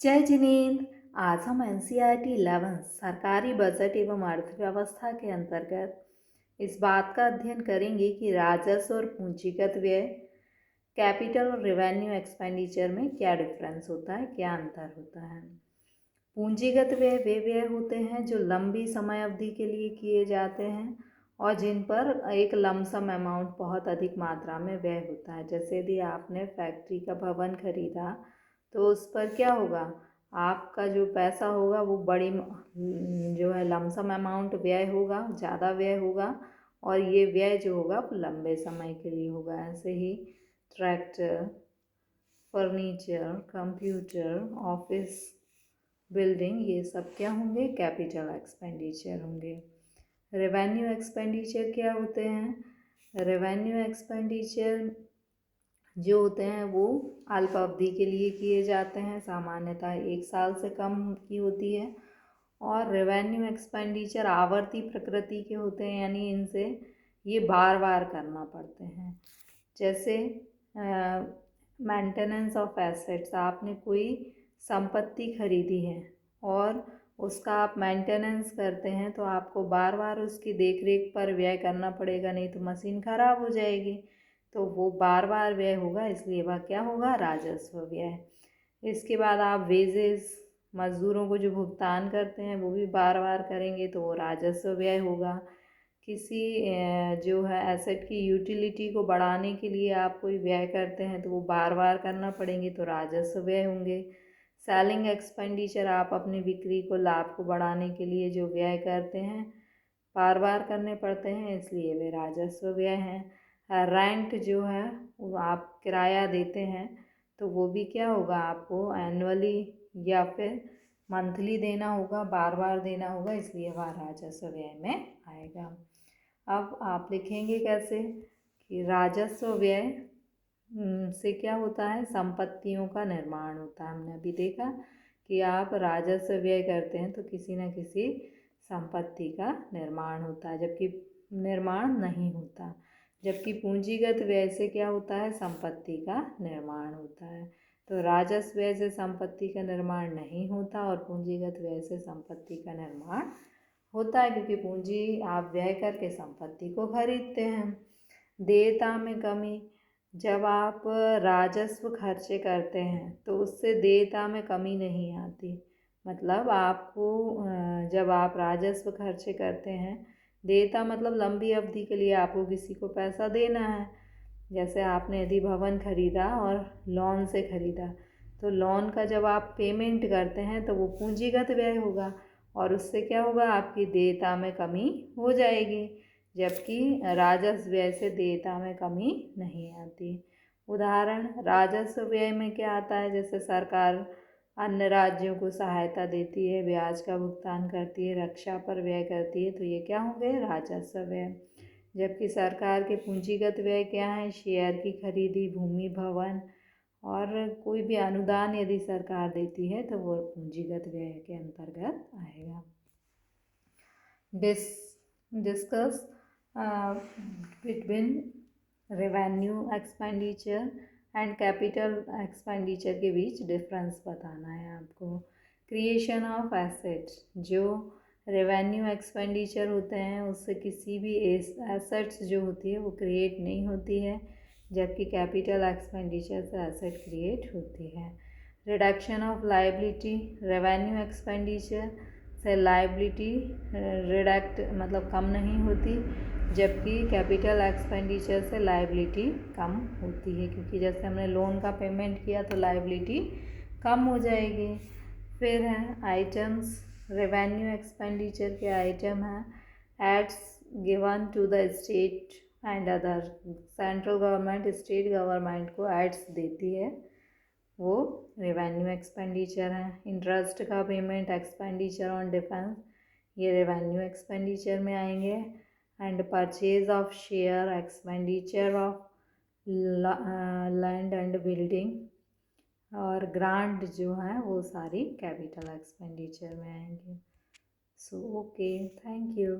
जय जिनेंद्र। आज हम एनसीईआरटी 11 सरकारी बजट एवं अर्थव्यवस्था के अंतर्गत इस बात का अध्ययन करेंगे कि राजस्व और पूंजीगत व्यय कैपिटल और रेवेन्यू एक्सपेंडिचर में क्या डिफरेंस होता है, क्या अंतर होता है। पूंजीगत व्यय वे व्यय होते हैं जो लंबी समय अवधि के लिए किए जाते हैं और जिन पर एक लमसम अमाउंट बहुत अधिक मात्रा में व्यय होता है। जैसे यदि आपने फैक्ट्री का भवन खरीदा तो उस पर क्या होगा, आपका जो पैसा होगा वो बड़ी जो है लमसम अमाउंट व्यय होगा, ज़्यादा व्यय होगा और ये व्यय जो होगा वो लंबे समय के लिए होगा। ऐसे ही tractor, furniture, computer, office building, ये सब क्या होंगे, कैपिटल एक्सपेंडिचर होंगे। रेवेन्यू एक्सपेंडिचर क्या होते हैं? रेवेन्यू एक्सपेंडिचर जो होते हैं वो अल्प अवधि के लिए किए जाते हैं, सामान्यतः 1 साल से कम की होती है। और रेवेन्यू एक्सपेंडिचर आवर्ती प्रकृति के होते हैं, यानी इनसे ये बार बार करना पड़ते हैं। जैसे मेंटेनेंस ऑफ एसेट्स, आपने कोई संपत्ति खरीदी है और उसका आप मेंटेनेंस करते हैं तो आपको बार बार उसकी देख रेख पर व्यय करना पड़ेगा, नहीं तो मशीन खराब हो जाएगी, तो वो बार बार व्यय होगा, इसलिए वह क्या होगा, राजस्व व्यय। इसके बाद आप वेजेस, मजदूरों को जो भुगतान करते हैं वो भी बार बार करेंगे तो वो राजस्व व्यय होगा। किसी जो है एसेट की यूटिलिटी को बढ़ाने के लिए आप कोई व्यय करते हैं तो वो बार बार करना पड़ेंगे तो राजस्व व्यय होंगे। सेलिंग एक्सपेंडिचर, आप अपनी बिक्री को, लाभ को बढ़ाने के लिए जो व्यय करते हैं बार बार करने पड़ते हैं, इसलिए वे राजस्व व्यय हैं। रेंट जो है वो आप किराया देते हैं तो वो भी क्या होगा, आपको एनुअली या फिर मंथली देना होगा, बार बार देना होगा, इसलिए वह राजस्व व्यय में आएगा। अब आप लिखेंगे कैसे कि राजस्व व्यय से क्या होता है, संपत्तियों का निर्माण होता है। हमने अभी देखा कि आप राजस्व व्यय करते हैं तो किसी न किसी संपत्ति का निर्माण होता है, जबकि निर्माण नहीं होता। जबकि पूंजीगत व्यय से क्या होता है, संपत्ति का निर्माण होता है। तो राजस्व व्यय से संपत्ति का निर्माण नहीं होता और पूंजीगत व्यय से संपत्ति का निर्माण होता है, क्योंकि पूंजी आप व्यय करके संपत्ति को खरीदते हैं। देयता में कमी, जब आप राजस्व खर्चे करते हैं तो उससे देयता में कमी नहीं आती। मतलब आपको जब आप राजस्व खर्चे करते हैं, देयता मतलब लंबी अवधि के लिए आपको किसी को पैसा देना है। जैसे आपने यदि भवन खरीदा और लोन से खरीदा तो लोन का जब आप पेमेंट करते हैं तो वो पूंजीगत व्यय होगा और उससे क्या होगा, आपकी देयता में कमी हो जाएगी, जबकि राजस्व व्यय से देयता में कमी नहीं आती। उदाहरण, राजस्व व्यय में क्या आता है, जैसे सरकार अन्य राज्यों को सहायता देती है, ब्याज का भुगतान करती है, रक्षा पर व्यय करती है, तो ये क्या होंगे, राजस्व व्यय। जबकि सरकार के पूंजीगत व्यय क्या है, शेयर की खरीदी, भूमि, भवन और कोई भी अनुदान यदि सरकार देती है तो वो पूंजीगत व्यय के अंतर्गत आएगा। Discuss between revenue expenditure and capital expenditure के बीच डिफरेंस बताना है आपको। क्रिएशन ऑफ एसेट्स, जो रेवेन्यू एक्सपेंडिचर होते हैं उससे किसी भी एसेट्स जो होती है वो क्रिएट नहीं होती है, जबकि कैपिटल एक्सपेंडिचर से एसेट क्रिएट होती है। Reduction of liability, revenue expenditure से लायबिलिटी रिडक्ट मतलब कम नहीं होती, जबकि कैपिटल एक्सपेंडिचर से लायबिलिटी कम होती है, क्योंकि जैसे हमने लोन का पेमेंट किया तो लायबिलिटी कम हो जाएगी। फिर है आइटम्स, रेवेन्यू एक्सपेंडिचर के आइटम हैं aids given to the state and other, central government state government को एड्स देती है, वो रेवेन्यू एक्सपेंडिचर है। इंटरेस्ट का पेमेंट, एक्सपेंडिचर ऑन डिफेंस, ये रेवेन्यू एक्सपेंडिचर में आएंगे। And purchase of share, expenditure of land and building और ग्रांट जो है वो सारी कैपिटल एक्सपेंडिचर में आएंगे। So okay, thank you.